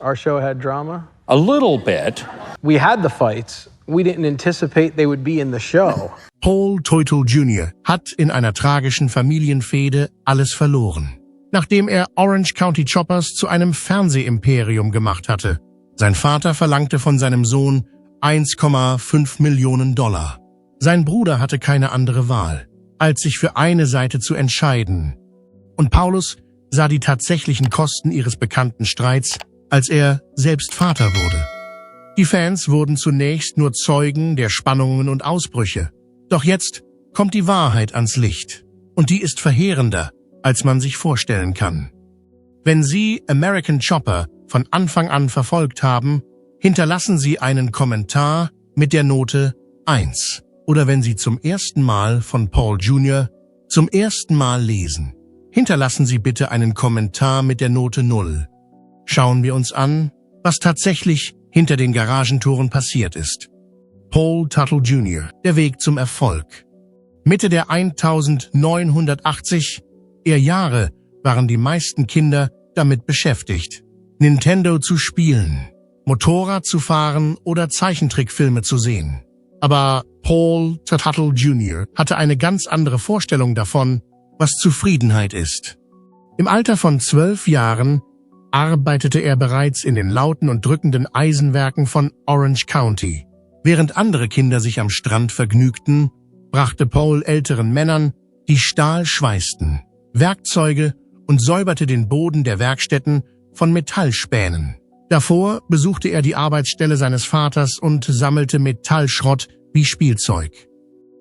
Our show had drama? A little bit. We had the fights. We didn't anticipate they would be in the show. Paul Teutul Jr. hat in einer tragischen Familienfehde alles verloren. Nachdem er Orange County Choppers zu einem Fernsehimperium gemacht hatte. Sein Vater verlangte von seinem Sohn 1,5 Millionen $. Sein Bruder hatte keine andere Wahl, als sich für eine Seite zu entscheiden. Und Paulus sah die tatsächlichen Kosten ihres bekannten Streits, als er selbst Vater wurde. Die Fans wurden zunächst nur Zeugen der Spannungen und Ausbrüche. Doch jetzt kommt die Wahrheit ans Licht. Und die ist verheerender, als man sich vorstellen kann. Wenn Sie American Chopper von Anfang an verfolgt haben, hinterlassen Sie einen Kommentar mit der Note 1. Oder wenn Sie zum ersten Mal von Paul Jr. zum ersten Mal lesen, hinterlassen Sie bitte einen Kommentar mit der Note 0. Schauen wir uns an, was tatsächlich hinter den Garagentoren passiert ist. Paul Teutul Jr., der Weg zum Erfolg. Mitte der 1980er Jahre waren die meisten Kinder damit beschäftigt, Nintendo zu spielen, Motorrad zu fahren oder Zeichentrickfilme zu sehen. Aber Paul Teutul Jr. hatte eine ganz andere Vorstellung davon, was Zufriedenheit ist. Im Alter von 12 Jahren arbeitete er bereits in den lauten und drückenden Eisenwerken von Orange County. Während andere Kinder sich am Strand vergnügten, brachte Paul älteren Männern, die Stahl schweißten, Werkzeuge und säuberte den Boden der Werkstätten von Metallspänen. Davor besuchte er die Arbeitsstelle seines Vaters und sammelte Metallschrott wie Spielzeug.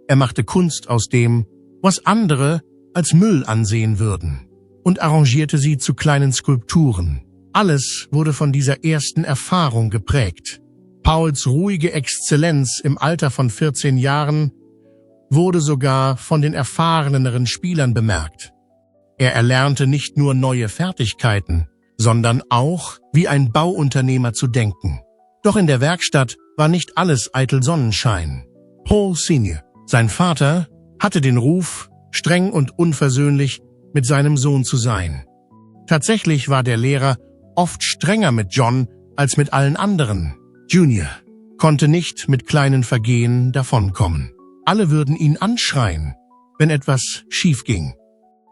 Er machte Kunst aus dem, was andere als Müll ansehen würden, und arrangierte sie zu kleinen Skulpturen. Alles wurde von dieser ersten Erfahrung geprägt. Pauls ruhige Exzellenz im Alter von 14 Jahren wurde sogar von den erfahreneren Spielern bemerkt. Er erlernte nicht nur neue Fertigkeiten, sondern auch, wie ein Bauunternehmer zu denken. Doch in der Werkstatt war nicht alles eitel Sonnenschein. Paul Sr., sein Vater, hatte den Ruf, streng und unversöhnlich mit seinem Sohn zu sein. Tatsächlich war der Lehrer oft strenger mit John als mit allen anderen. Junior konnte nicht mit kleinen Vergehen davonkommen. Alle würden ihn anschreien, wenn etwas schief ging.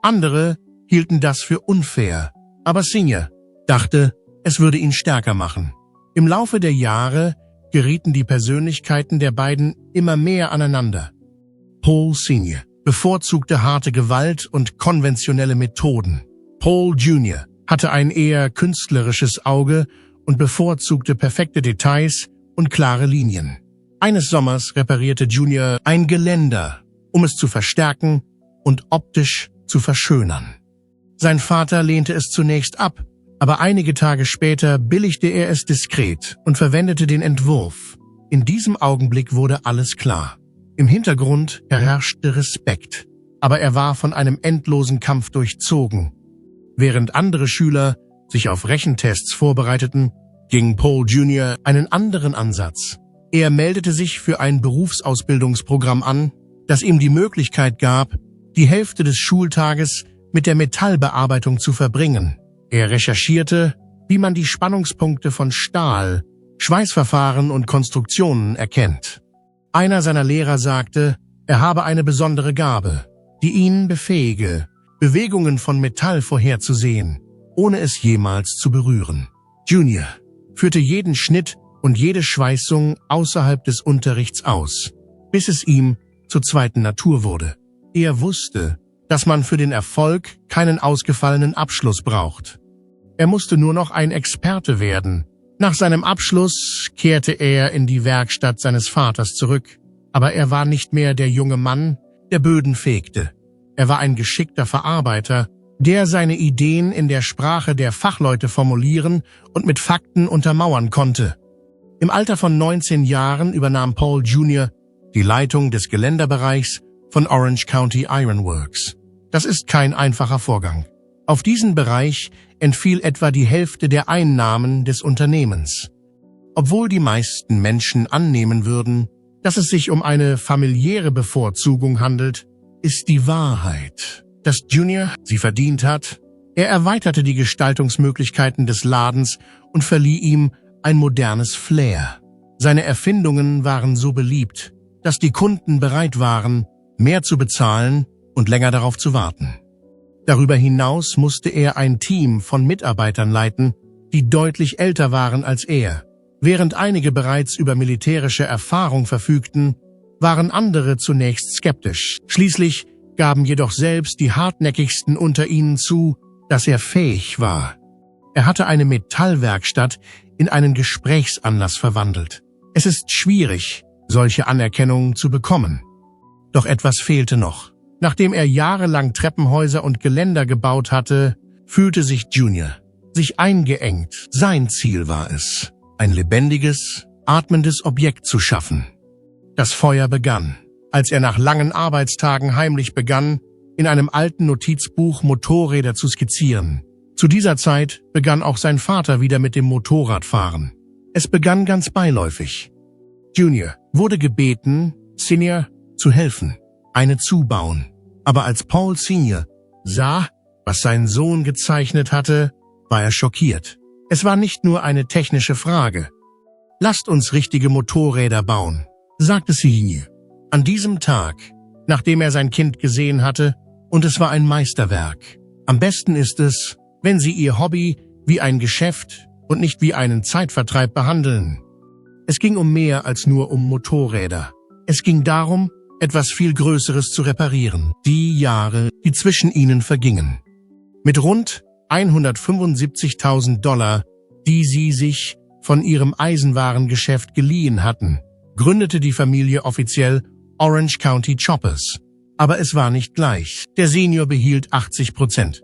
Andere hielten das für unfair, aber Senior dachte, es würde ihn stärker machen. Im Laufe der Jahre gerieten die Persönlichkeiten der beiden immer mehr aneinander. Paul Sr. bevorzugte harte Gewalt und konventionelle Methoden. Paul Jr. hatte ein eher künstlerisches Auge und bevorzugte perfekte Details und klare Linien. Eines Sommers reparierte Junior ein Geländer, um es zu verstärken und optisch zu verschönern. Sein Vater lehnte es zunächst ab, aber einige Tage später billigte er es diskret und verwendete den Entwurf. In diesem Augenblick wurde alles klar. Im Hintergrund herrschte Respekt, aber er war von einem endlosen Kampf durchzogen. Während andere Schüler sich auf Rechentests vorbereiteten, ging Paul Jr. einen anderen Ansatz. Er meldete sich für ein Berufsausbildungsprogramm an, das ihm die Möglichkeit gab, die Hälfte des Schultages mit der Metallbearbeitung zu verbringen. Er recherchierte, wie man die Spannungspunkte von Stahl, Schweißverfahren und Konstruktionen erkennt. Einer seiner Lehrer sagte, er habe eine besondere Gabe, die ihn befähige, Bewegungen von Metall vorherzusehen, ohne es jemals zu berühren. Junior führte jeden Schnitt und jede Schweißung außerhalb des Unterrichts aus, bis es ihm zur zweiten Natur wurde. Er wusste, dass man für den Erfolg keinen ausgefallenen Abschluss braucht. Er musste nur noch ein Experte werden. Nach seinem Abschluss kehrte er in die Werkstatt seines Vaters zurück, aber er war nicht mehr der junge Mann, der Böden fegte. Er war ein geschickter Verarbeiter, der seine Ideen in der Sprache der Fachleute formulieren und mit Fakten untermauern konnte. Im Alter von 19 Jahren übernahm Paul Jr. die Leitung des Geländerbereichs von Orange County Iron Works. Das ist kein einfacher Vorgang. Auf diesen Bereich entfiel etwa die Hälfte der Einnahmen des Unternehmens. Obwohl die meisten Menschen annehmen würden, dass es sich um eine familiäre Bevorzugung handelt, ist die Wahrheit, dass Junior sie verdient hat, Er erweiterte die Gestaltungsmöglichkeiten des Ladens und verlieh ihm ein modernes Flair. Seine Erfindungen waren so beliebt, dass die Kunden bereit waren, mehr zu bezahlen und länger darauf zu warten. Darüber hinaus musste er ein Team von Mitarbeitern leiten, die deutlich älter waren als er. Während einige bereits über militärische Erfahrung verfügten, waren andere zunächst skeptisch. Schließlich gaben jedoch selbst die hartnäckigsten unter ihnen zu, dass er fähig war. Er hatte eine Metallwerkstatt in einen Gesprächsanlass verwandelt. Es ist schwierig, solche Anerkennung zu bekommen. Doch etwas fehlte noch. Nachdem er jahrelang Treppenhäuser und Geländer gebaut hatte, fühlte sich Junior sich eingeengt. Sein Ziel war es, ein lebendiges, atmendes Objekt zu schaffen. Das Feuer begann, als er nach langen Arbeitstagen heimlich begann, in einem alten Notizbuch Motorräder zu skizzieren. Zu dieser Zeit begann auch sein Vater wieder mit dem Motorradfahren. Es begann ganz beiläufig. Junior wurde gebeten, Senior zu helfen, eine zu bauen. Aber als Paul Senior sah, was sein Sohn gezeichnet hatte, war er schockiert. Es war nicht nur eine technische Frage. Lasst uns richtige Motorräder bauen, sagte Senior. An diesem Tag, nachdem er sein Kind gesehen hatte, und es war ein Meisterwerk. Am besten ist es, wenn Sie Ihr Hobby wie ein Geschäft und nicht wie einen Zeitvertreib behandeln. Es ging um mehr als nur um Motorräder. Es ging darum, etwas viel Größeres zu reparieren. Die Jahre, die zwischen ihnen vergingen. Mit rund $175.000, die sie sich von ihrem Eisenwarengeschäft geliehen hatten, gründete die Familie offiziell Orange County Choppers. Aber es war nicht gleich. Der Senior behielt 80%.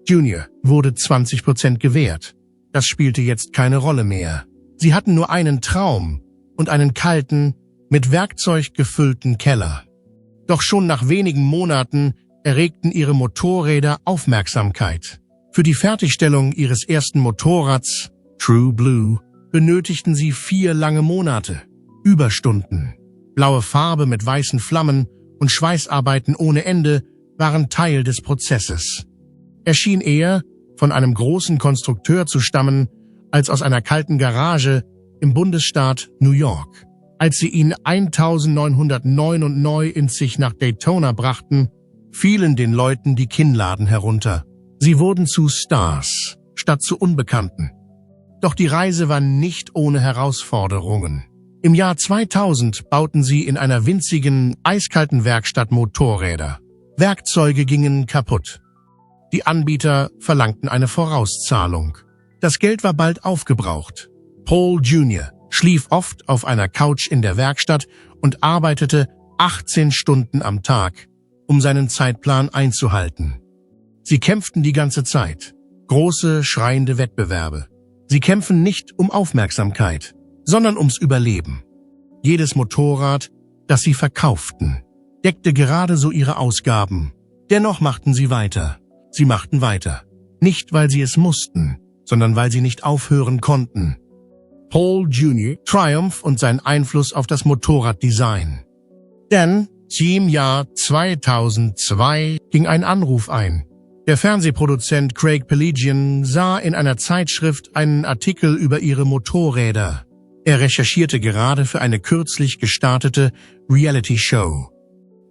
Junior wurde 20% gewährt. Das spielte jetzt keine Rolle mehr. Sie hatten nur einen Traum und einen kalten, mit Werkzeug gefüllten Keller. Doch schon nach wenigen Monaten erregten ihre Motorräder Aufmerksamkeit. Für die Fertigstellung ihres ersten Motorrads, True Blue, benötigten sie 4 lange Monate. Überstunden, blaue Farbe mit weißen Flammen und Schweißarbeiten ohne Ende waren Teil des Prozesses. Er schien eher von einem großen Konstrukteur zu stammen, als aus einer kalten Garage im Bundesstaat New York. Als sie ihn 1999 nach Daytona brachten, fielen den Leuten die Kinnladen herunter. Sie wurden zu Stars, statt zu Unbekannten. Doch die Reise war nicht ohne Herausforderungen. Im Jahr 2000 bauten sie in einer winzigen, eiskalten Werkstatt Motorräder. Werkzeuge gingen kaputt. Die Anbieter verlangten eine Vorauszahlung. Das Geld war bald aufgebraucht. Paul Jr. schlief oft auf einer Couch in der Werkstatt und arbeitete 18 Stunden am Tag, um seinen Zeitplan einzuhalten. Sie kämpften die ganze Zeit. Große, schreiende Wettbewerbe. Sie kämpfen nicht um Aufmerksamkeit, sondern ums Überleben. Jedes Motorrad, das sie verkauften, deckte gerade so ihre Ausgaben. Dennoch machten sie weiter. Sie machten weiter. Nicht, weil sie es mussten, sondern weil sie nicht aufhören konnten. Paul Jr. Triumph und sein Einfluss auf das Motorraddesign. Denn im Jahr 2002 ging ein Anruf ein. Der Fernsehproduzent Craig Pelagian sah in einer Zeitschrift einen Artikel über ihre Motorräder. Er recherchierte gerade für eine kürzlich gestartete Reality-Show.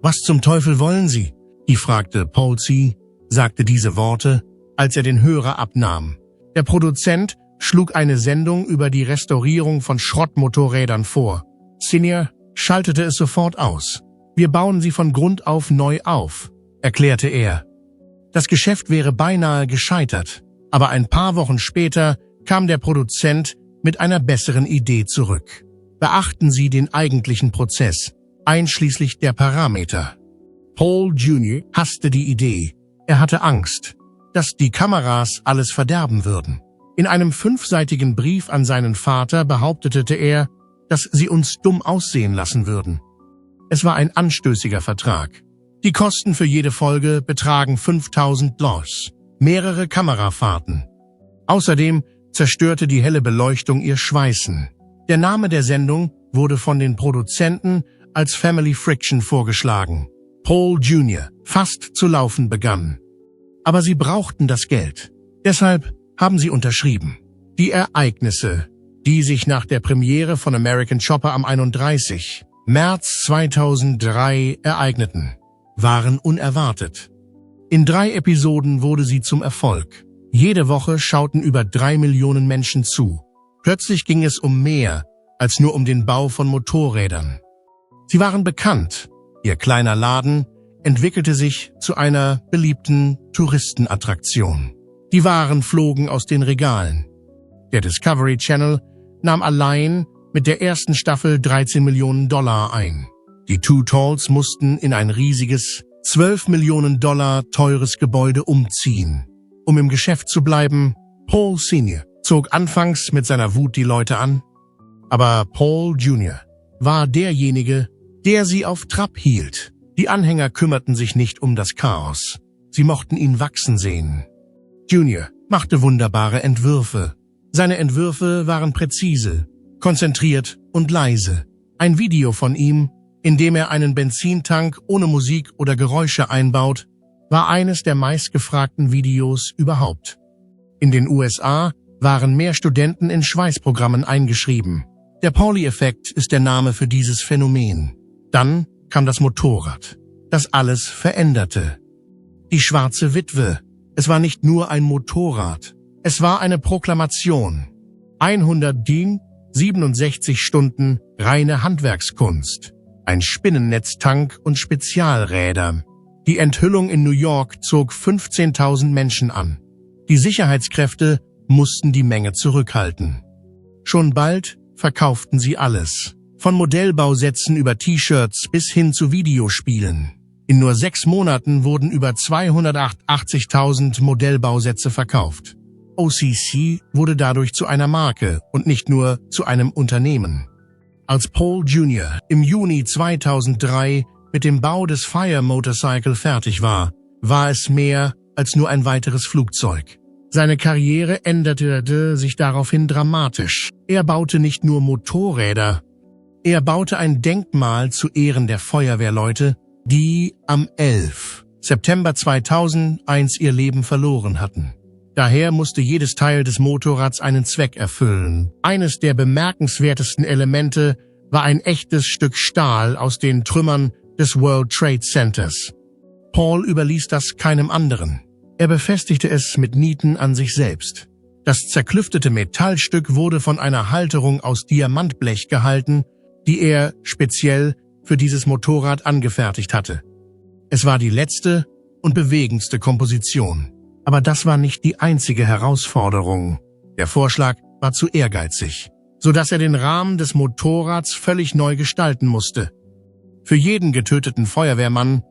»Was zum Teufel wollen Sie?« fragte Paul C., sagte diese Worte, als er den Hörer abnahm. Der Produzent schlug eine Sendung über die Restaurierung von Schrottmotorrädern vor. Senior schaltete es sofort aus. »Wir bauen sie von Grund auf neu auf«, erklärte er. Das Geschäft wäre beinahe gescheitert, aber ein paar Wochen später kam der Produzent mit einer besseren Idee zurück. Beachten Sie den eigentlichen Prozess, einschließlich der Parameter. Paul Jr. hasste die Idee. Er hatte Angst, dass die Kameras alles verderben würden. In einem 5-seitigen Brief an seinen Vater behauptete er, dass sie uns dumm aussehen lassen würden. Es war ein anstößiger Vertrag. Die Kosten für jede Folge betragen $5.000, mehrere Kamerafahrten. Außerdem zerstörte die helle Beleuchtung ihr Schweißen. Der Name der Sendung wurde von den Produzenten als Family Friction vorgeschlagen. Paul Jr. fast zu laufen begann. Aber sie brauchten das Geld. Deshalb haben sie unterschrieben. Die Ereignisse, die sich nach der Premiere von American Chopper am 31. März 2003 ereigneten, waren unerwartet. In 3 Episoden wurde sie zum Erfolg. Jede Woche schauten über 3 Millionen Menschen zu. Plötzlich ging es um mehr als nur um den Bau von Motorrädern. Sie waren bekannt. Ihr kleiner Laden entwickelte sich zu einer beliebten Touristenattraktion. Die Waren flogen aus den Regalen. Der Discovery Channel nahm allein mit der ersten Staffel $13 Millionen ein. Die Two Talls mussten in ein riesiges, $12 Millionen teures Gebäude umziehen. Um im Geschäft zu bleiben, Paul Sr. zog anfangs mit seiner Wut die Leute an, aber Paul Jr. war derjenige, der sie auf Trab hielt. Die Anhänger kümmerten sich nicht um das Chaos. Sie mochten ihn wachsen sehen. Junior machte wunderbare Entwürfe. Seine Entwürfe waren präzise, konzentriert und leise. Ein Video von ihm, in dem er einen Benzintank ohne Musik oder Geräusche einbaut, war eines der meistgefragten Videos überhaupt. In den USA waren mehr Studenten in Schweißprogrammen eingeschrieben. Der Pauli-Effekt ist der Name für dieses Phänomen. Dann kam das Motorrad, das alles veränderte. Die schwarze Witwe. Es war nicht nur ein Motorrad. Es war eine Proklamation. 100 DIN, 67 Stunden, reine Handwerkskunst. Ein Spinnennetztank und Spezialräder. Die Enthüllung in New York zog 15.000 Menschen an. Die Sicherheitskräfte mussten die Menge zurückhalten. Schon bald verkauften sie alles. Von Modellbausätzen über T-Shirts bis hin zu Videospielen. In nur 6 Monaten wurden über 280.000 Modellbausätze verkauft. OCC wurde dadurch zu einer Marke und nicht nur zu einem Unternehmen. Als Paul Jr. im Juni 2003 mit dem Bau des Fire Motorcycle fertig war, war es mehr als nur ein weiteres Flugzeug. Seine Karriere änderte sich daraufhin dramatisch. Er baute nicht nur Motorräder, er baute ein Denkmal zu Ehren der Feuerwehrleute, die am 11. September 2001 ihr Leben verloren hatten. Daher musste jedes Teil des Motorrads einen Zweck erfüllen. Eines der bemerkenswertesten Elemente war ein echtes Stück Stahl aus den Trümmern des World Trade Centers. Paul überließ das keinem anderen. Er befestigte es mit Nieten an sich selbst. Das zerklüftete Metallstück wurde von einer Halterung aus Diamantblech gehalten, die er speziell für dieses Motorrad angefertigt hatte. Es war die letzte und bewegendste Komposition. Aber das war nicht die einzige Herausforderung. Der Vorschlag war zu ehrgeizig, sodass er den Rahmen des Motorrads völlig neu gestalten musste. Für jeden getöteten Feuerwehrmann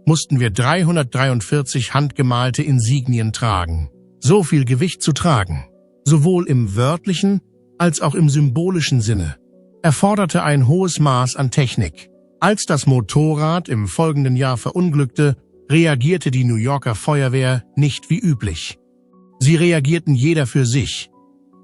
mussten wir 343 handgemalte Insignien tragen. So viel Gewicht zu tragen, sowohl im wörtlichen als auch im symbolischen Sinne, erforderte ein hohes Maß an Technik. Als das Motorrad im folgenden Jahr verunglückte, reagierte die New Yorker Feuerwehr nicht wie üblich. Sie reagierten jeder für sich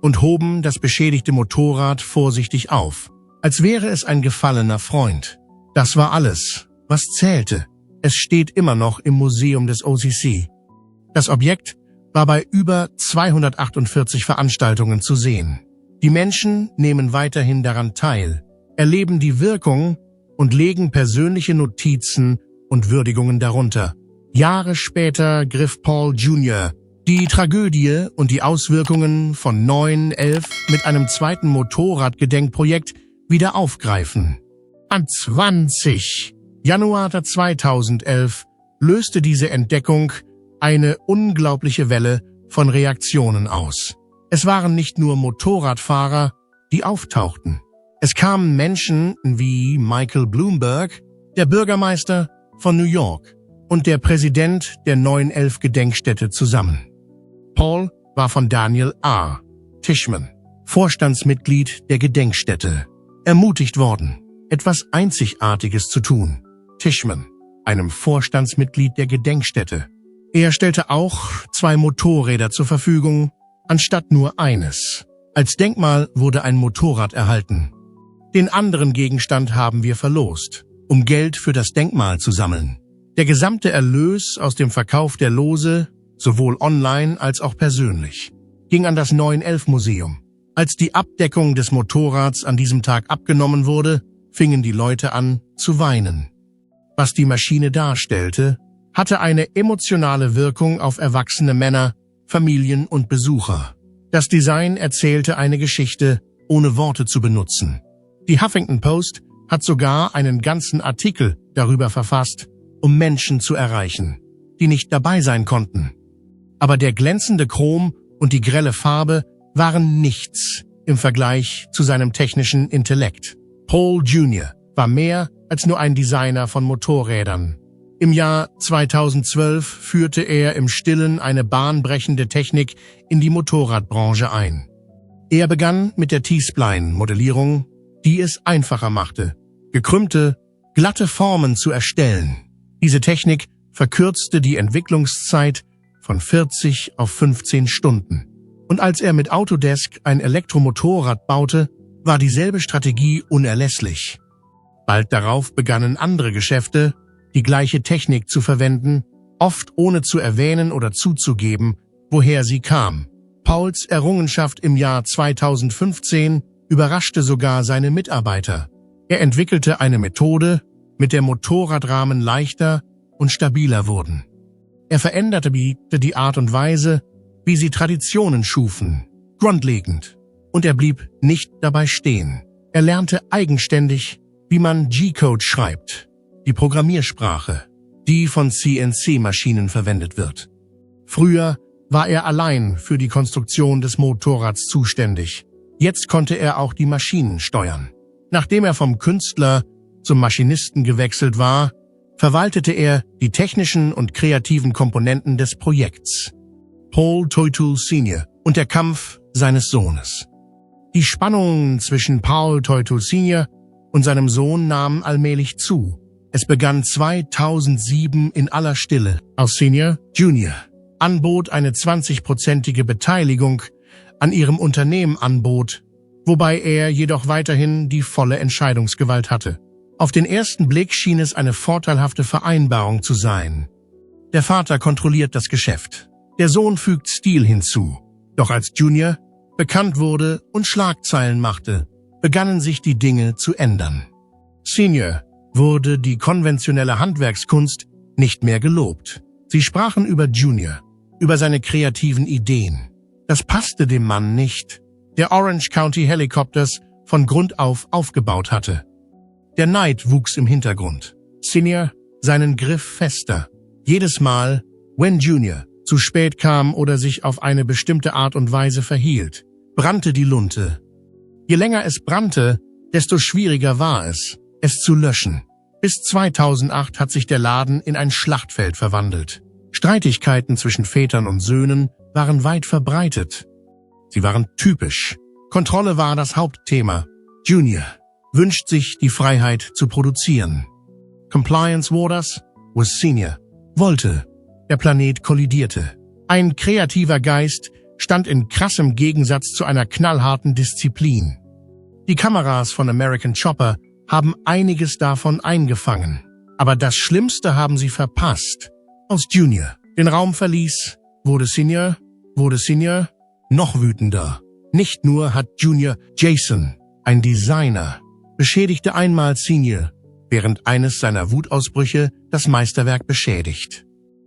und hoben das beschädigte Motorrad vorsichtig auf, als wäre es ein gefallener Freund. Das war alles, was zählte. Es steht immer noch im Museum des OCC. Das Objekt war bei über 248 Veranstaltungen zu sehen. Die Menschen nehmen weiterhin daran teil, erleben die Wirkung und legen persönliche Notizen und Würdigungen darunter. Jahre später griff Paul Jr. die Tragödie und die Auswirkungen von 9/11 mit einem zweiten Motorradgedenkprojekt wieder aufgreifen. Am 20. Januar 2011 löste diese Entdeckung eine unglaubliche Welle von Reaktionen aus. Es waren nicht nur Motorradfahrer, die auftauchten. Es kamen Menschen wie Michael Bloomberg, der Bürgermeister von New York und der Präsident der 9/11-Gedenkstätte zusammen. Paul war von Daniel A. Tishman, Vorstandsmitglied der Gedenkstätte, ermutigt worden, etwas Einzigartiges zu tun. Tishman, einem Vorstandsmitglied der Gedenkstätte. Er stellte auch 2 Motorräder zur Verfügung, anstatt nur eines. Als Denkmal wurde ein Motorrad erhalten. Den anderen Gegenstand haben wir verlost, um Geld für das Denkmal zu sammeln. Der gesamte Erlös aus dem Verkauf der Lose sowohl online als auch persönlich, ging an das 911-Museum. Als die Abdeckung des Motorrads an diesem Tag abgenommen wurde, fingen die Leute an zu weinen. Was die Maschine darstellte, hatte eine emotionale Wirkung auf erwachsene Männer, Familien und Besucher. Das Design erzählte eine Geschichte, ohne Worte zu benutzen. Die Huffington Post hat sogar einen ganzen Artikel darüber verfasst, um Menschen zu erreichen, die nicht dabei sein konnten. Aber der glänzende Chrom und die grelle Farbe waren nichts im Vergleich zu seinem technischen Intellekt. Paul Jr. war mehr als nur ein Designer von Motorrädern. Im Jahr 2012 führte er im Stillen eine bahnbrechende Technik in die Motorradbranche ein. Er begann mit der T-Spline-Modellierung, die es einfacher machte, gekrümmte, glatte Formen zu erstellen. Diese Technik verkürzte die Entwicklungszeit von 40 auf 15 Stunden. Und als er mit Autodesk ein Elektromotorrad baute, war dieselbe Strategie unerlässlich. Bald darauf begannen andere Geschäfte, die gleiche Technik zu verwenden, oft ohne zu erwähnen oder zuzugeben, woher sie kam. Pauls Errungenschaft im Jahr 2015 überraschte sogar seine Mitarbeiter. Er entwickelte eine Methode, mit der Motorradrahmen leichter und stabiler wurden. Er veränderte die Art und Weise, wie sie Traditionen schufen, grundlegend. Und er blieb nicht dabei stehen. Er lernte eigenständig, wie man G-Code schreibt, die Programmiersprache, die von CNC-Maschinen verwendet wird. Früher war er allein für die Konstruktion des Motorrads zuständig. Jetzt konnte er auch die Maschinen steuern. Nachdem er vom Künstler zum Maschinisten gewechselt war, verwaltete er die technischen und kreativen Komponenten des Projekts. Paul Toitul Sr. und der Kampf seines Sohnes. Die Spannungen zwischen Paul Toitul Sr. und seinem Sohn nahmen allmählich zu. Es begann 2007 in aller Stille, als Sr. Jr. anbot, eine 20-prozentige Beteiligung an ihrem Unternehmen anbot, wobei er jedoch weiterhin die volle Entscheidungsgewalt hatte. Auf den ersten Blick schien es eine vorteilhafte Vereinbarung zu sein. Der Vater kontrolliert das Geschäft. Der Sohn fügt Stil hinzu. Doch als Junior bekannt wurde und Schlagzeilen machte, begannen sich die Dinge zu ändern. Senior wurde die konventionelle Handwerkskunst nicht mehr gelobt. Sie sprachen über Junior, über seine kreativen Ideen. Das passte dem Mann nicht, der Orange County Helicopters von Grund auf aufgebaut hatte. Der Neid wuchs im Hintergrund. Senior seinen Griff fester. Jedes Mal, wenn Junior zu spät kam oder sich auf eine bestimmte Art und Weise verhielt, brannte die Lunte. Je länger es brannte, desto schwieriger war es, es zu löschen. Bis 2008 hat sich der Laden in ein Schlachtfeld verwandelt. Streitigkeiten zwischen Vätern und Söhnen waren weit verbreitet. Sie waren typisch. Kontrolle war das Hauptthema. Junior wünscht sich die Freiheit zu produzieren. Compliance war das, was Senior wollte. Der Planet kollidierte. Ein kreativer Geist stand in krassem Gegensatz zu einer knallharten Disziplin. Die Kameras von American Chopper haben einiges davon eingefangen. Aber das Schlimmste haben sie verpasst. Als Junior den Raum verließ, wurde Senior noch wütender. Nicht nur hat Junior Jason, ein Designer, beschädigte einmal Senior, während eines seiner Wutausbrüche das Meisterwerk beschädigt.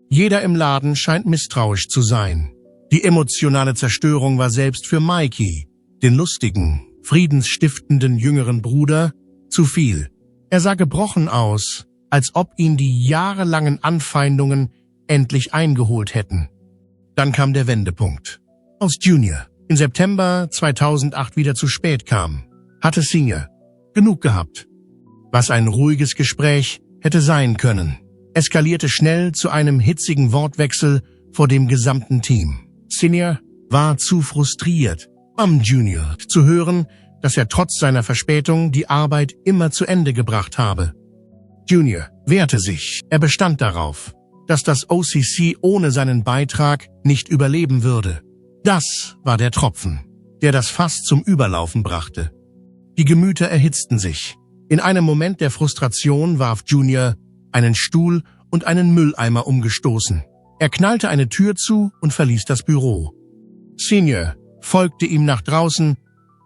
Jeder im Laden scheint misstrauisch zu sein. Die emotionale Zerstörung war selbst für Mikey, den lustigen, friedensstiftenden jüngeren Bruder, zu viel. Er sah gebrochen aus, als ob ihn die jahrelangen Anfeindungen endlich eingeholt hätten. Dann kam der Wendepunkt. Als Junior im September 2008 wieder zu spät kam, hatte Senior genug gehabt. Was ein ruhiges Gespräch hätte sein können, eskalierte schnell zu einem hitzigen Wortwechsel vor dem gesamten Team. Senior war zu frustriert, am Junior zu hören, dass er trotz seiner Verspätung die Arbeit immer zu Ende gebracht habe. Junior wehrte sich. Er bestand darauf, dass das OCC ohne seinen Beitrag nicht überleben würde. Das war der Tropfen, der das Fass zum Überlaufen brachte. Die Gemüter erhitzten sich. In einem Moment der Frustration warf Junior einen Stuhl und einen Mülleimer umgestoßen. Er knallte eine Tür zu und verließ das Büro. Senior folgte ihm nach draußen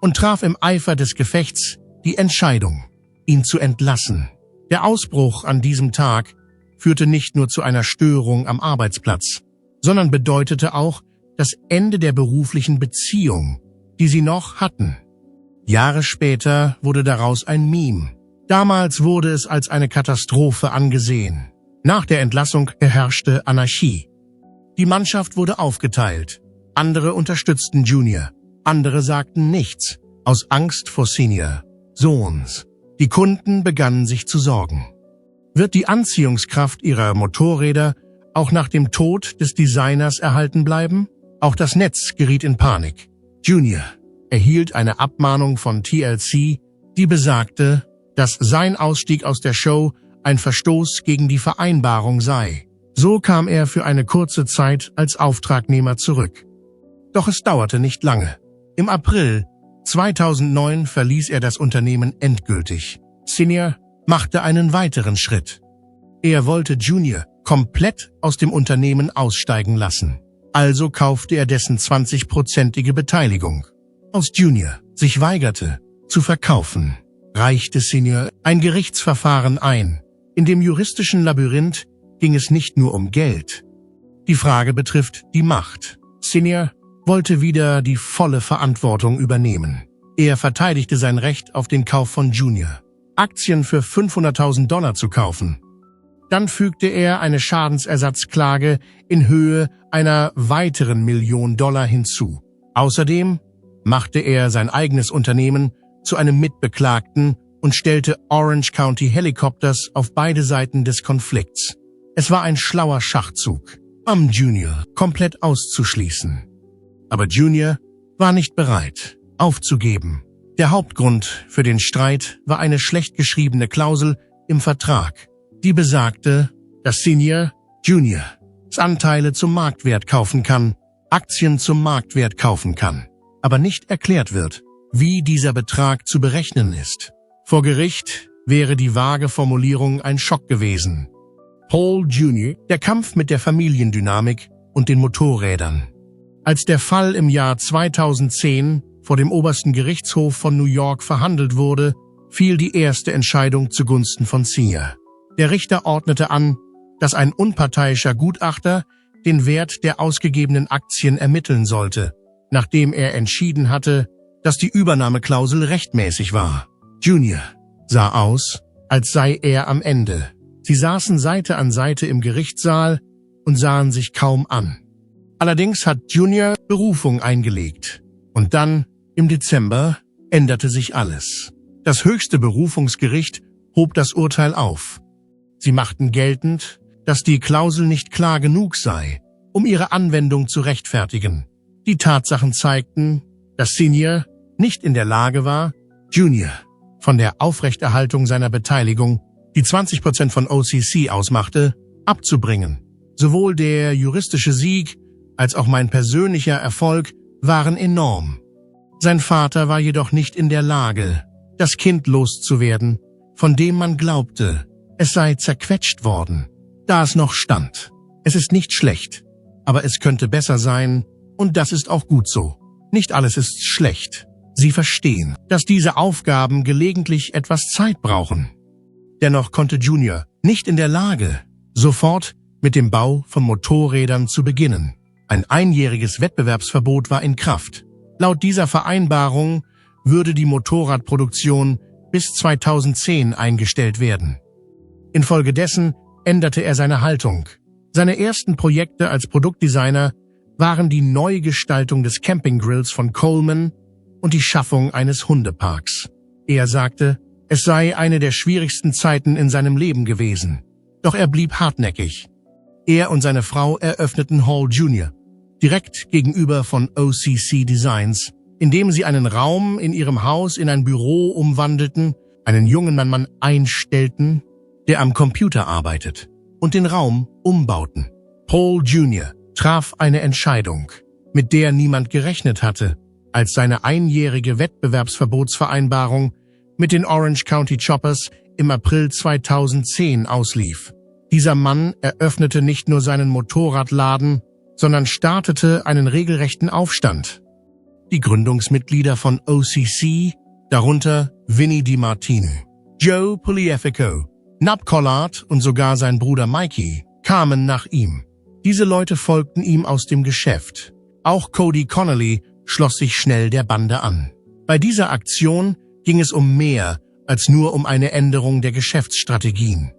und traf im Eifer des Gefechts die Entscheidung, ihn zu entlassen. Der Ausbruch an diesem Tag führte nicht nur zu einer Störung am Arbeitsplatz, sondern bedeutete auch das Ende der beruflichen Beziehung, die sie noch hatten. Jahre später wurde daraus ein Meme. Damals wurde es als eine Katastrophe angesehen. Nach der Entlassung herrschte Anarchie. Die Mannschaft wurde aufgeteilt. Andere unterstützten Junior. Andere sagten nichts, aus Angst vor Senior. Sohns. Die Kunden begannen sich zu sorgen. Wird die Anziehungskraft ihrer Motorräder auch nach dem Tod des Designers erhalten bleiben? Auch das Netz geriet in Panik. Junior erhielt eine Abmahnung von TLC, die besagte, dass sein Ausstieg aus der Show ein Verstoß gegen die Vereinbarung sei. So kam er für eine kurze Zeit als Auftragnehmer zurück. Doch es dauerte nicht lange. Im April 2009 verließ er das Unternehmen endgültig. Senior machte einen weiteren Schritt. Er wollte Junior komplett aus dem Unternehmen aussteigen lassen. Also kaufte er dessen 20-prozentige Beteiligung. Als Junior sich weigerte, zu verkaufen, reichte Senior ein Gerichtsverfahren ein. In dem juristischen Labyrinth ging es nicht nur um Geld. Die Frage betrifft die Macht. Senior wollte wieder die volle Verantwortung übernehmen. Er verteidigte sein Recht auf den Kauf von Junior, Aktien für $500.000 zu kaufen. Dann fügte er eine Schadensersatzklage in Höhe einer weiteren $1 Million hinzu. Außerdem machte er sein eigenes Unternehmen zu einem Mitbeklagten und stellte Orange County Helicopters auf beide Seiten des Konflikts. Es war ein schlauer Schachzug, um Junior komplett auszuschließen. Aber Junior war nicht bereit, aufzugeben. Der Hauptgrund für den Streit war eine schlecht geschriebene Klausel im Vertrag, die besagte, dass Senior Junior Anteile zum Marktwert kaufen kann, Aktien zum Marktwert kaufen kann, aber nicht erklärt wird, wie dieser Betrag zu berechnen ist. Vor Gericht wäre die vage Formulierung ein Schock gewesen. Paul Jr., der Kampf mit der Familiendynamik und den Motorrädern. Als der Fall im Jahr 2010 vor dem obersten Gerichtshof von New York verhandelt wurde, fiel die erste Entscheidung zugunsten von Senior. Der Richter ordnete an, dass ein unparteiischer Gutachter den Wert der ausgegebenen Aktien ermitteln sollte, nachdem er entschieden hatte, dass die Übernahmeklausel rechtmäßig war. Junior sah aus, als sei er am Ende. Sie saßen Seite an Seite im Gerichtssaal und sahen sich kaum an. Allerdings hat Junior Berufung eingelegt. Und dann, im Dezember, änderte sich alles. Das höchste Berufungsgericht hob das Urteil auf. Sie machten geltend, dass die Klausel nicht klar genug sei, um ihre Anwendung zu rechtfertigen. Die Tatsachen zeigten, dass Senior nicht in der Lage war, Junior von der Aufrechterhaltung seiner Beteiligung, die 20% von OCC ausmachte, abzubringen. Sowohl der juristische Sieg als auch mein persönlicher Erfolg waren enorm. Sein Vater war jedoch nicht in der Lage, das Kind loszuwerden, von dem man glaubte, es sei zerquetscht worden. Da es noch stand. Es ist nicht schlecht, aber es könnte besser sein, und das ist auch gut so. Nicht alles ist schlecht. Sie verstehen, dass diese Aufgaben gelegentlich etwas Zeit brauchen. Dennoch konnte Junior nicht in der Lage, sofort mit dem Bau von Motorrädern zu beginnen. Ein einjähriges Wettbewerbsverbot war in Kraft. Laut dieser Vereinbarung würde die Motorradproduktion bis 2010 eingestellt werden. Infolgedessen änderte er seine Haltung. Seine ersten Projekte als Produktdesigner waren die Neugestaltung des Campinggrills von Coleman und die Schaffung eines Hundeparks. Er sagte, es sei eine der schwierigsten Zeiten in seinem Leben gewesen. Doch er blieb hartnäckig. Er und seine Frau eröffneten Hall Jr. direkt gegenüber von OCC Designs, indem sie einen Raum in ihrem Haus in ein Büro umwandelten, einen jungen Mann einstellten, der am Computer arbeitet, und den Raum umbauten. Paul Jr. traf eine Entscheidung, mit der niemand gerechnet hatte, als seine einjährige Wettbewerbsverbotsvereinbarung mit den Orange County Choppers im April 2010 auslief. Dieser Mann eröffnete nicht nur seinen Motorradladen, sondern startete einen regelrechten Aufstand. Die Gründungsmitglieder von OCC, darunter Vinnie DiMartino, Joe Pugliese, Nub Collard und sogar sein Bruder Mikey, kamen nach ihm. Diese Leute folgten ihm aus dem Geschäft. Auch Cody Connolly schloss sich schnell der Bande an. Bei dieser Aktion ging es um mehr als nur um eine Änderung der Geschäftsstrategien.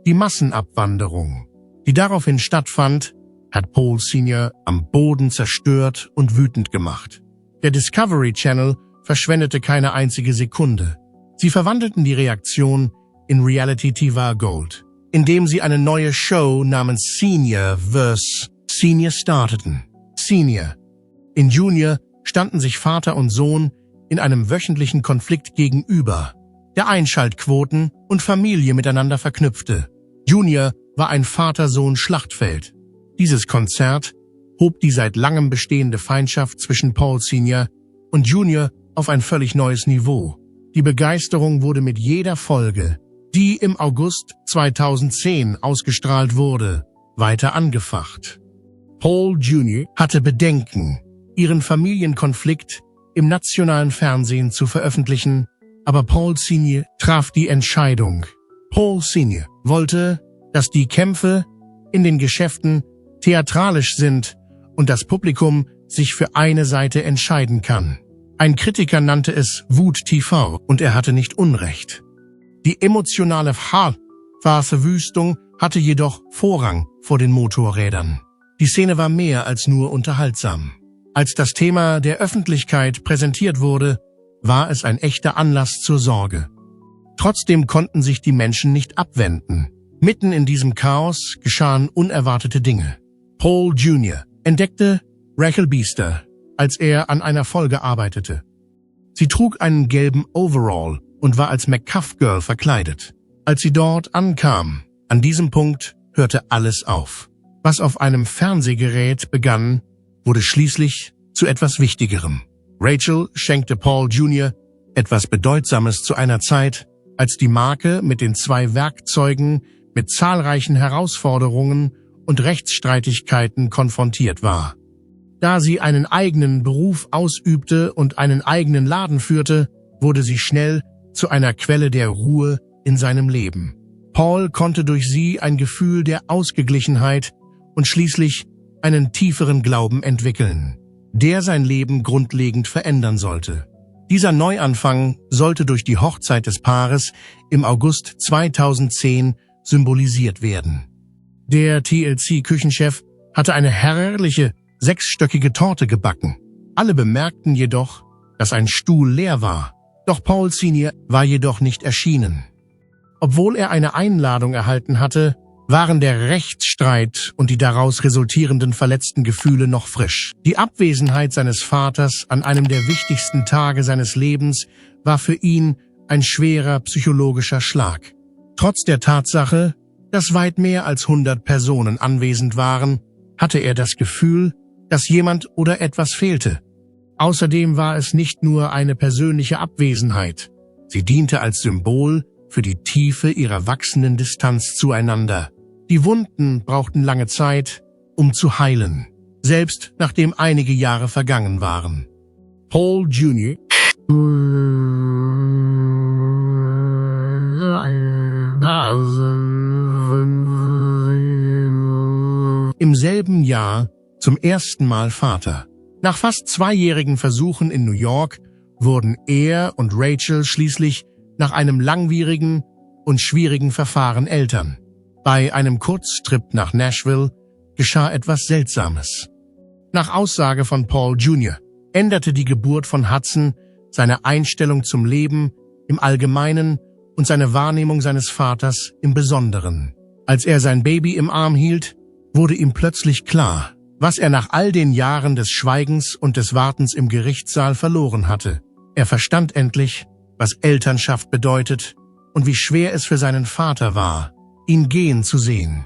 Die Massenabwanderung, die daraufhin stattfand, hat Paul Sr. am Boden zerstört und wütend gemacht. Der Discovery Channel verschwendete keine einzige Sekunde. Sie verwandelten die Reaktion in Reality TV Gold, indem sie eine neue Show namens Senior vs. Senior starteten. Senior. In Junior standen sich Vater und Sohn in einem wöchentlichen Konflikt gegenüber, der Einschaltquoten und Familie miteinander verknüpfte. Junior war ein Vater-Sohn-Schlachtfeld. Dieses Konzert hob die seit langem bestehende Feindschaft zwischen Paul Sr. und Junior auf ein völlig neues Niveau. Die Begeisterung wurde mit jeder Folge, die im August 2010 ausgestrahlt wurde, weiter angefacht. Paul Jr. hatte Bedenken, ihren Familienkonflikt im nationalen Fernsehen zu veröffentlichen, aber Paul Sr. traf die Entscheidung. Paul Sr. wollte, dass die Kämpfe in den Geschäften theatralisch sind und das Publikum sich für eine Seite entscheiden kann. Ein Kritiker nannte es Wut TV und er hatte nicht Unrecht. Die emotionale Verwüstung hatte jedoch Vorrang vor den Motorrädern. Die Szene war mehr als nur unterhaltsam. Als das Thema der Öffentlichkeit präsentiert wurde, war es ein echter Anlass zur Sorge. Trotzdem konnten sich die Menschen nicht abwenden. Mitten in diesem Chaos geschahen unerwartete Dinge. Paul Jr. entdeckte Rachel Biester, als er an einer Folge arbeitete. Sie trug einen gelben Overall und war als McCuff-Girl verkleidet. Als sie dort ankam, an diesem Punkt hörte alles auf. Was auf einem Fernsehgerät begann, wurde schließlich zu etwas Wichtigerem. Rachel schenkte Paul Jr. etwas Bedeutsames zu einer Zeit, als die Marke mit den 2 Werkzeugen mit zahlreichen Herausforderungen und Rechtsstreitigkeiten konfrontiert war. Da sie einen eigenen Beruf ausübte und einen eigenen Laden führte, wurde sie schnell zu einer Quelle der Ruhe in seinem Leben. Paul konnte durch sie ein Gefühl der Ausgeglichenheit und schließlich einen tieferen Glauben entwickeln, der sein Leben grundlegend verändern sollte. Dieser Neuanfang sollte durch die Hochzeit des Paares im August 2010 symbolisiert werden. Der TLC-Küchenchef hatte eine herrliche 6-stöckige Torte gebacken. Alle bemerkten jedoch, dass ein Stuhl leer war. Doch Paul Sr. war jedoch nicht erschienen. Obwohl er eine Einladung erhalten hatte, waren der Rechtsstreit und die daraus resultierenden verletzten Gefühle noch frisch. Die Abwesenheit seines Vaters an einem der wichtigsten Tage seines Lebens war für ihn ein schwerer psychologischer Schlag. Trotz der Tatsache, dass weit mehr als 100 Personen anwesend waren, hatte er das Gefühl, dass jemand oder etwas fehlte. Außerdem war es nicht nur eine persönliche Abwesenheit. Sie diente als Symbol für die Tiefe ihrer wachsenden Distanz zueinander. Die Wunden brauchten lange Zeit, um zu heilen, selbst nachdem einige Jahre vergangen waren. Paul Jr. im selben Jahr zum ersten Mal Vater. Nach fast 2-jährigen Versuchen in New York wurden er und Rachel schließlich nach einem langwierigen und schwierigen Verfahren Eltern. Bei einem Kurztrip nach Nashville geschah etwas Seltsames. Nach Aussage von Paul Jr. änderte die Geburt von Hudson seine Einstellung zum Leben im Allgemeinen und seine Wahrnehmung seines Vaters im Besonderen. Als er sein Baby im Arm hielt, wurde ihm plötzlich klar, was er nach all den Jahren des Schweigens und des Wartens im Gerichtssaal verloren hatte. Er verstand endlich, was Elternschaft bedeutet und wie schwer es für seinen Vater war, ihn gehen zu sehen.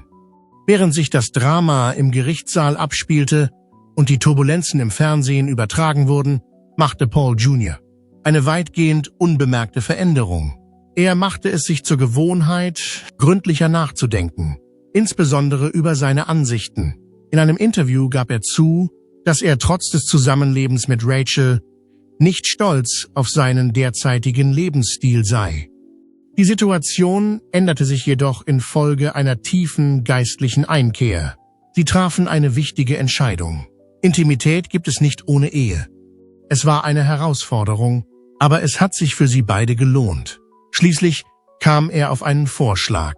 Während sich das Drama im Gerichtssaal abspielte und die Turbulenzen im Fernsehen übertragen wurden, machte Paul Jr. eine weitgehend unbemerkte Veränderung. Er machte es sich zur Gewohnheit, gründlicher nachzudenken. insbesondere über seine Ansichten. In einem Interview gab er zu, dass er trotz des Zusammenlebens mit Rachel nicht stolz auf seinen derzeitigen Lebensstil sei. Die Situation änderte sich jedoch infolge einer tiefen geistlichen Einkehr. Sie trafen eine wichtige Entscheidung. Intimität gibt es nicht ohne Ehe. Es war eine Herausforderung, aber es hat sich für sie beide gelohnt. Schließlich kam er auf einen Vorschlag.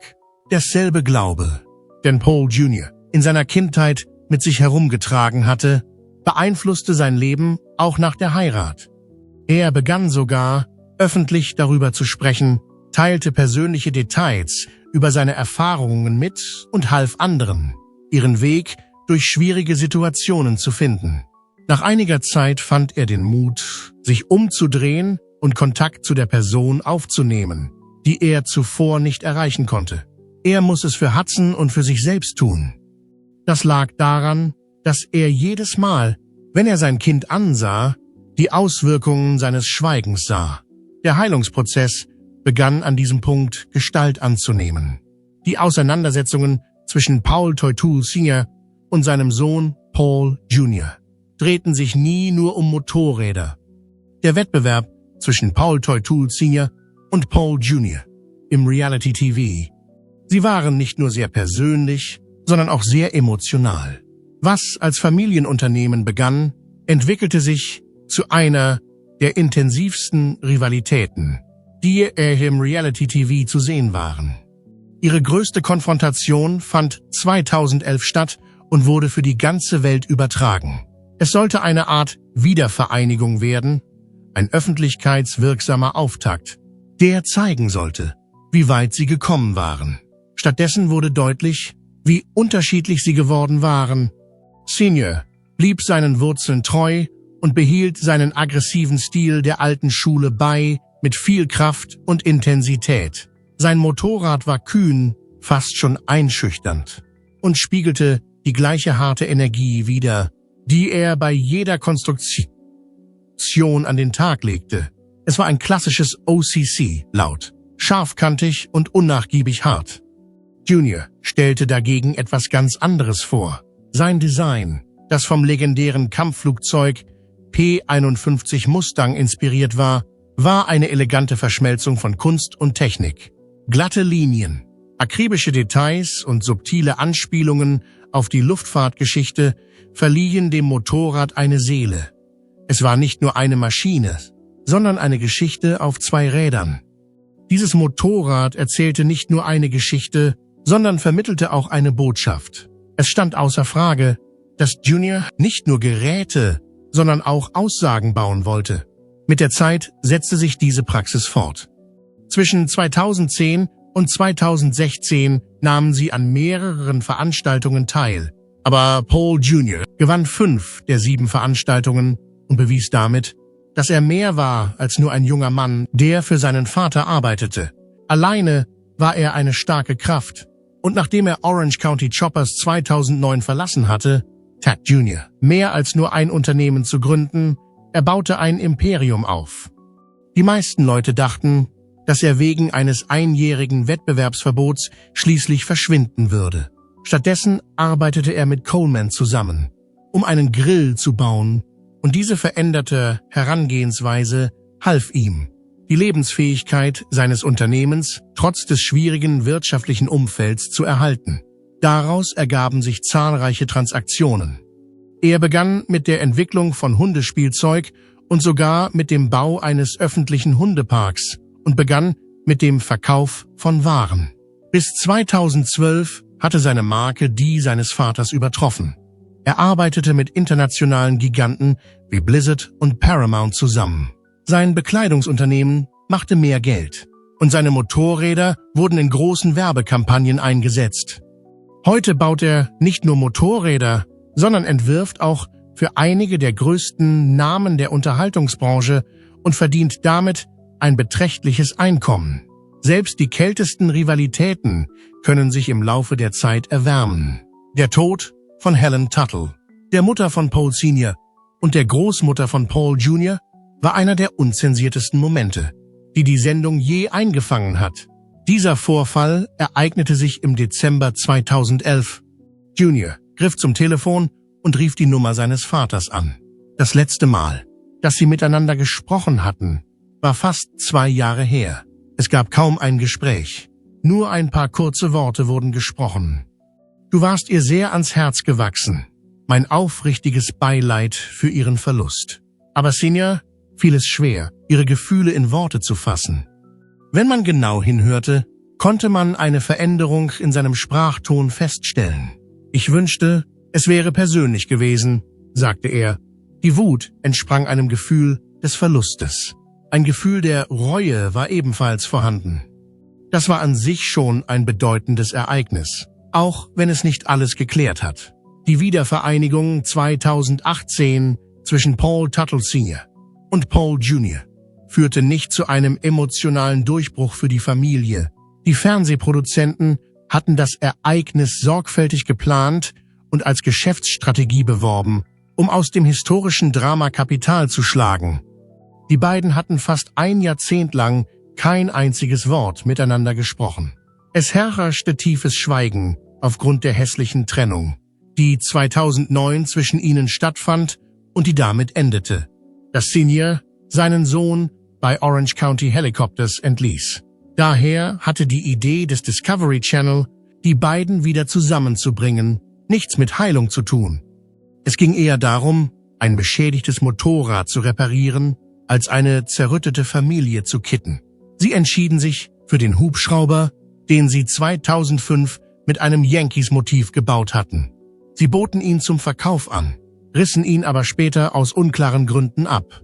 Derselbe Glaube, den Paul Jr. in seiner Kindheit mit sich herumgetragen hatte, beeinflusste sein Leben auch nach der Heirat. Er begann sogar, öffentlich darüber zu sprechen, teilte persönliche Details über seine Erfahrungen mit und half anderen, ihren Weg durch schwierige Situationen zu finden. Nach einiger Zeit fand er den Mut, sich umzudrehen und Kontakt zu der Person aufzunehmen, die er zuvor nicht erreichen konnte. Er muss es für Hudson und für sich selbst tun. Das lag daran, dass er jedes Mal, wenn er sein Kind ansah, die Auswirkungen seines Schweigens sah. Der Heilungsprozess begann an diesem Punkt Gestalt anzunehmen. Die Auseinandersetzungen zwischen Paul Toitou Sr. und seinem Sohn Paul Jr. drehten sich nie nur um Motorräder. Der Wettbewerb zwischen Paul Toitou Sr. und Paul Jr. im Reality-TV. Sie waren nicht nur sehr persönlich, sondern auch sehr emotional. Was als Familienunternehmen begann, entwickelte sich zu einer der intensivsten Rivalitäten, die im Reality-TV zu sehen waren. Ihre größte Konfrontation fand 2011 statt und wurde für die ganze Welt übertragen. Es sollte eine Art Wiedervereinigung werden, ein öffentlichkeitswirksamer Auftakt, der zeigen sollte, wie weit sie gekommen waren. Stattdessen wurde deutlich, wie unterschiedlich sie geworden waren. Senior blieb seinen Wurzeln treu und behielt seinen aggressiven Stil der alten Schule bei, mit viel Kraft und Intensität. Sein Motorrad war kühn, fast schon einschüchternd und spiegelte die gleiche harte Energie wider, die er bei jeder Konstruktion an den Tag legte. Es war ein klassisches OCC-Laut, scharfkantig und unnachgiebig hart. Junior stellte dagegen etwas ganz anderes vor. Sein Design, das vom legendären Kampfflugzeug P-51 Mustang inspiriert war, war eine elegante Verschmelzung von Kunst und Technik. Glatte Linien, akribische Details und subtile Anspielungen auf die Luftfahrtgeschichte verliehen dem Motorrad eine Seele. Es war nicht nur eine Maschine, sondern eine Geschichte auf zwei Rädern. Dieses Motorrad erzählte nicht nur eine Geschichte, sondern vermittelte auch eine Botschaft. Es stand außer Frage, dass Junior nicht nur Geräte, sondern auch Aussagen bauen wollte. Mit der Zeit setzte sich diese Praxis fort. Zwischen 2010 und 2016 nahmen sie an mehreren Veranstaltungen teil. Aber Paul Jr. gewann 5 der 7 Veranstaltungen und bewies damit, dass er mehr war als nur ein junger Mann, der für seinen Vater arbeitete. Alleine war er eine starke Kraft. Und nachdem er Orange County Choppers 2009 verlassen hatte, tat Jr. mehr als nur ein Unternehmen zu gründen, er baute ein Imperium auf. Die meisten Leute dachten, dass er wegen eines einjährigen Wettbewerbsverbots schließlich verschwinden würde. Stattdessen arbeitete er mit Coleman zusammen, um einen Grill zu bauen, und diese veränderte Herangehensweise half ihm, die Lebensfähigkeit seines Unternehmens trotz des schwierigen wirtschaftlichen Umfelds zu erhalten. Daraus ergaben sich zahlreiche Transaktionen. Er begann mit der Entwicklung von Hundespielzeug und sogar mit dem Bau eines öffentlichen Hundeparks und begann mit dem Verkauf von Waren. Bis 2012 hatte seine Marke die seines Vaters übertroffen. Er arbeitete mit internationalen Giganten wie Blizzard und Paramount zusammen. Sein Bekleidungsunternehmen machte mehr Geld und seine Motorräder wurden in großen Werbekampagnen eingesetzt. Heute baut er nicht nur Motorräder, sondern entwirft auch für einige der größten Namen der Unterhaltungsbranche und verdient damit ein beträchtliches Einkommen. Selbst die kältesten Rivalitäten können sich im Laufe der Zeit erwärmen. Der Tod von Helen Tuttle, der Mutter von Paul Sr. und der Großmutter von Paul Jr., war einer der unzensiertesten Momente, die die Sendung je eingefangen hat. Dieser Vorfall ereignete sich im Dezember 2011. Junior griff zum Telefon und rief die Nummer seines Vaters an. Das letzte Mal, dass sie miteinander gesprochen hatten, war fast 2 Jahre her. Es gab kaum ein Gespräch. Nur ein paar kurze Worte wurden gesprochen. Du warst ihr sehr ans Herz gewachsen. Mein aufrichtiges Beileid für ihren Verlust. Aber Senior fiel es schwer, ihre Gefühle in Worte zu fassen. Wenn man genau hinhörte, konnte man eine Veränderung in seinem Sprachton feststellen. Ich wünschte, es wäre persönlich gewesen, sagte er. Die Wut entsprang einem Gefühl des Verlustes. Ein Gefühl der Reue war ebenfalls vorhanden. Das war an sich schon ein bedeutendes Ereignis, auch wenn es nicht alles geklärt hat. Die Wiedervereinigung 2018 zwischen Paul Tuttle Sr. und Paul Jr. führte nicht zu einem emotionalen Durchbruch für die Familie. Die Fernsehproduzenten hatten das Ereignis sorgfältig geplant und als Geschäftsstrategie beworben, um aus dem historischen Drama Kapital zu schlagen. Die beiden hatten fast 1 Jahrzehnt lang kein einziges Wort miteinander gesprochen. Es herrschte tiefes Schweigen aufgrund der hässlichen Trennung, die 2009 zwischen ihnen stattfand und die damit endete, dass Senior seinen Sohn bei Orange County Helicopters entließ. Daher hatte die Idee des Discovery Channel, die beiden wieder zusammenzubringen, nichts mit Heilung zu tun. Es ging eher darum, ein beschädigtes Motorrad zu reparieren, als eine zerrüttete Familie zu kitten. Sie entschieden sich für den Hubschrauber, den sie 2005 mit einem Yankees-Motiv gebaut hatten. Sie boten ihn zum Verkauf an, rissen ihn aber später aus unklaren Gründen ab.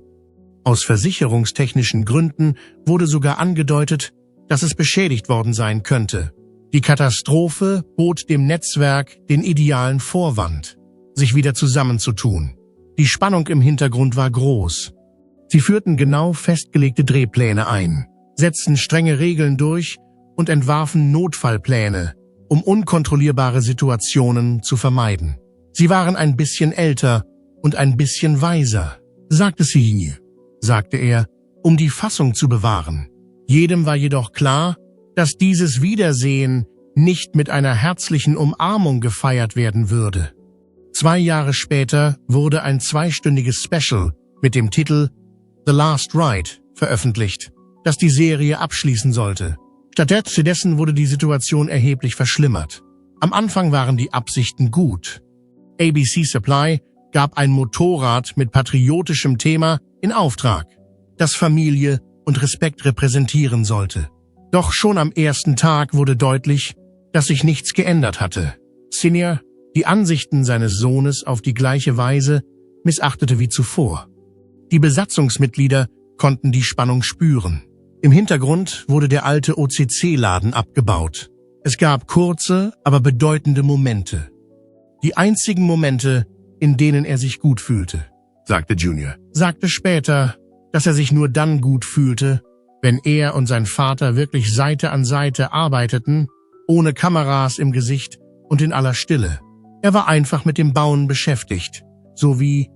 Aus versicherungstechnischen Gründen wurde sogar angedeutet, dass es beschädigt worden sein könnte. Die Katastrophe bot dem Netzwerk den idealen Vorwand, sich wieder zusammenzutun. Die Spannung im Hintergrund war groß. Sie führten genau festgelegte Drehpläne ein, setzten strenge Regeln durch und entwarfen Notfallpläne, um unkontrollierbare Situationen zu vermeiden. Sie waren ein bisschen älter und ein bisschen weiser, sagte Senior, sagte er, um die Fassung zu bewahren. Jedem war jedoch klar, dass dieses Wiedersehen nicht mit einer herzlichen Umarmung gefeiert werden würde. 2 Jahre später wurde ein 2-stündiges Special mit dem Titel The Last Ride veröffentlicht, das die Serie abschließen sollte. Stattdessen wurde die Situation erheblich verschlimmert. Am Anfang waren die Absichten gut. ABC Supply gab ein Motorrad mit patriotischem Thema in Auftrag, das Familie und Respekt repräsentieren sollte. Doch schon am ersten Tag wurde deutlich, dass sich nichts geändert hatte. Senior die Ansichten seines Sohnes auf die gleiche Weise missachtete wie zuvor. Die Besatzungsmitglieder konnten die Spannung spüren. Im Hintergrund wurde der alte OCC-Laden abgebaut. Es gab kurze, aber bedeutende Momente. Die einzigen Momente, in denen er sich gut fühlte, sagte Junior. Sagte später, dass er sich nur dann gut fühlte, wenn er und sein Vater wirklich Seite an Seite arbeiteten, ohne Kameras im Gesicht und in aller Stille. Er war einfach mit dem Bauen beschäftigt, so wie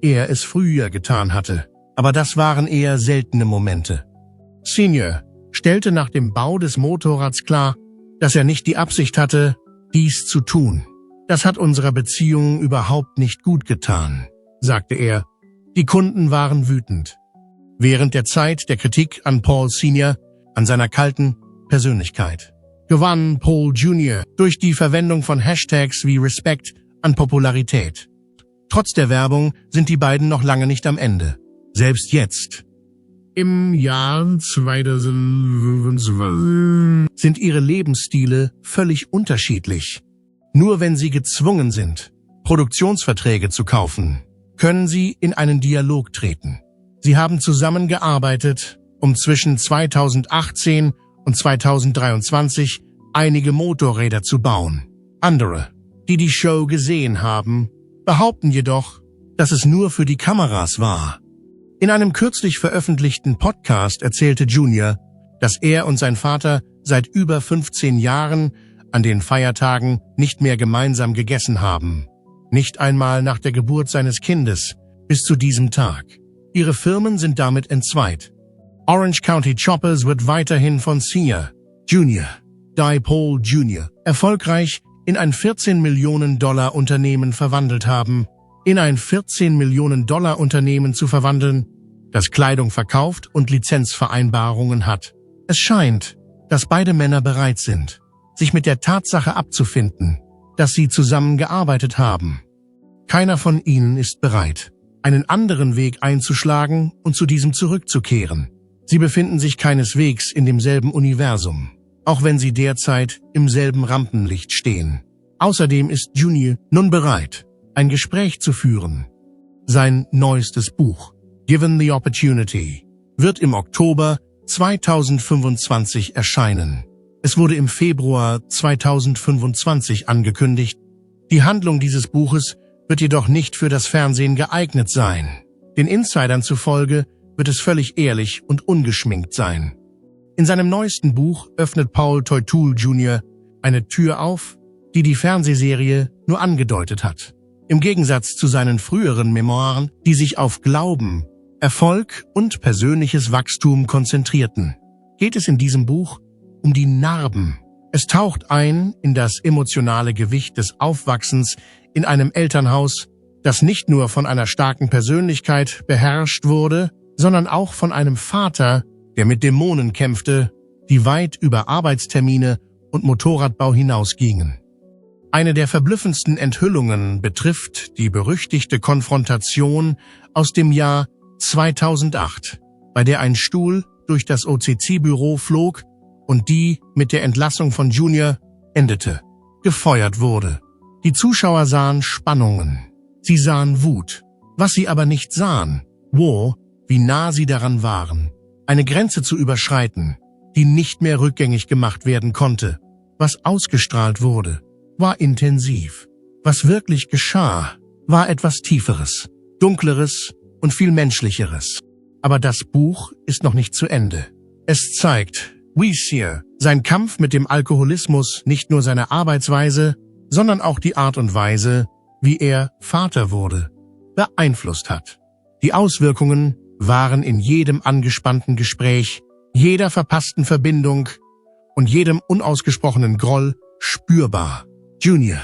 er es früher getan hatte. Aber das waren eher seltene Momente. Senior stellte nach dem Bau des Motorrads klar, dass er nicht die Absicht hatte, dies zu tun. Das hat unserer Beziehung überhaupt nicht gut getan, sagte er. Die Kunden waren wütend. Während der Zeit der Kritik an Paul Sr., an seiner kalten Persönlichkeit, gewann Paul Jr. durch die Verwendung von Hashtags wie Respect an Popularität. Trotz der Werbung sind die beiden noch lange nicht am Ende. Selbst jetzt, im Jahr 2012, sind ihre Lebensstile völlig unterschiedlich. Nur wenn sie gezwungen sind, Produktionsverträge zu kaufen, können sie in einen Dialog treten. Sie haben zusammengearbeitet, um zwischen 2018 und 2023 einige Motorräder zu bauen. Andere, die die Show gesehen haben, behaupten jedoch, dass es nur für die Kameras war. In einem kürzlich veröffentlichten Podcast erzählte Junior, dass er und sein Vater seit über 15 Jahren an den Feiertagen nicht mehr gemeinsam gegessen haben. Nicht einmal nach der Geburt seines Kindes, bis zu diesem Tag. Ihre Firmen sind damit entzweit. Orange County Choppers wird weiterhin von Senior, Jr., Paul Jr., erfolgreich in ein 14 Millionen Dollar Unternehmen verwandelt haben. In ein 14 Millionen Dollar Unternehmen zu verwandeln, das Kleidung verkauft und Lizenzvereinbarungen hat. Es scheint, dass beide Männer bereit sind, sich mit der Tatsache abzufinden, dass sie zusammengearbeitet haben. Keiner von ihnen ist bereit, einen anderen Weg einzuschlagen und zu diesem zurückzukehren. Sie befinden sich keineswegs in demselben Universum, auch wenn sie derzeit im selben Rampenlicht stehen. Außerdem ist Junior nun bereit, ein Gespräch zu führen. Sein neuestes Buch, Given the Opportunity, wird im Oktober 2025 erscheinen. Es wurde im Februar 2025 angekündigt. Die Handlung dieses Buches wird jedoch nicht für das Fernsehen geeignet sein. Den Insidern zufolge wird es völlig ehrlich und ungeschminkt sein. In seinem neuesten Buch öffnet Paul Toitul Jr. eine Tür auf, die die Fernsehserie nur angedeutet hat. Im Gegensatz zu seinen früheren Memoiren, die sich auf Glauben, Erfolg und persönliches Wachstum konzentrierten, geht es in diesem Buch um die Narben. Es taucht ein in das emotionale Gewicht des Aufwachsens in einem Elternhaus, das nicht nur von einer starken Persönlichkeit beherrscht wurde, sondern auch von einem Vater, der mit Dämonen kämpfte, die weit über Arbeitstermine und Motorradbau hinausgingen. Eine der verblüffendsten Enthüllungen betrifft die berüchtigte Konfrontation aus dem Jahr 2008, bei der ein Stuhl durch das OCC-Büro flog und die mit der Entlassung von Junior endete, gefeuert wurde. Die Zuschauer sahen Spannungen, sie sahen Wut. Was sie aber nicht sahen, wie nah sie daran waren, eine Grenze zu überschreiten, die nicht mehr rückgängig gemacht werden konnte. Was ausgestrahlt wurde, war intensiv. Was wirklich geschah, war etwas Tieferes, Dunkleres und viel Menschlicheres. Aber das Buch ist noch nicht zu Ende. Es zeigt Weisier sein Kampf mit dem Alkoholismus, nicht nur seine Arbeitsweise, sondern auch die Art und Weise, wie er Vater wurde, beeinflusst hat. Die Auswirkungen waren in jedem angespannten Gespräch, jeder verpassten Verbindung und jedem unausgesprochenen Groll spürbar. Junior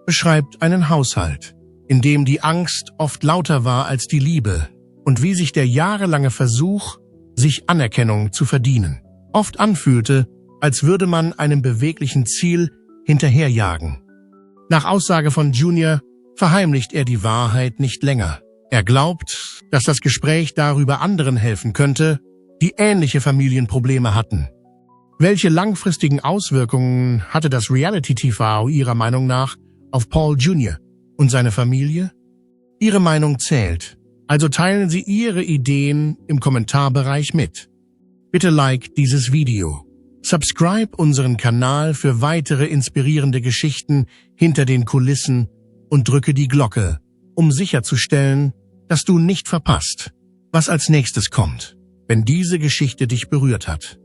beschreibt einen Haushalt, in dem die Angst oft lauter war als die Liebe und wie sich der jahrelange Versuch, sich Anerkennung zu verdienen, oft anfühlte, als würde man einem beweglichen Ziel hinterherjagen. Nach Aussage von Junior verheimlicht er die Wahrheit nicht länger. Er glaubt, dass das Gespräch darüber anderen helfen könnte, die ähnliche Familienprobleme hatten. Welche langfristigen Auswirkungen hatte das Reality-TV Ihrer Meinung nach auf Paul Jr. und seine Familie? Ihre Meinung zählt, also teilen Sie Ihre Ideen im Kommentarbereich mit. Bitte like dieses Video. Subscribe unseren Kanal für weitere inspirierende Geschichten hinter den Kulissen und drücke die Glocke, um sicherzustellen, dass du nicht verpasst, was als nächstes kommt, wenn diese Geschichte dich berührt hat.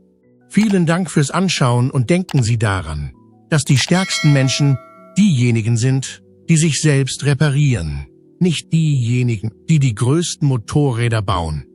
Vielen Dank fürs Anschauen und denken Sie daran, dass die stärksten Menschen diejenigen sind, die sich selbst reparieren, nicht diejenigen, die die größten Motorräder bauen.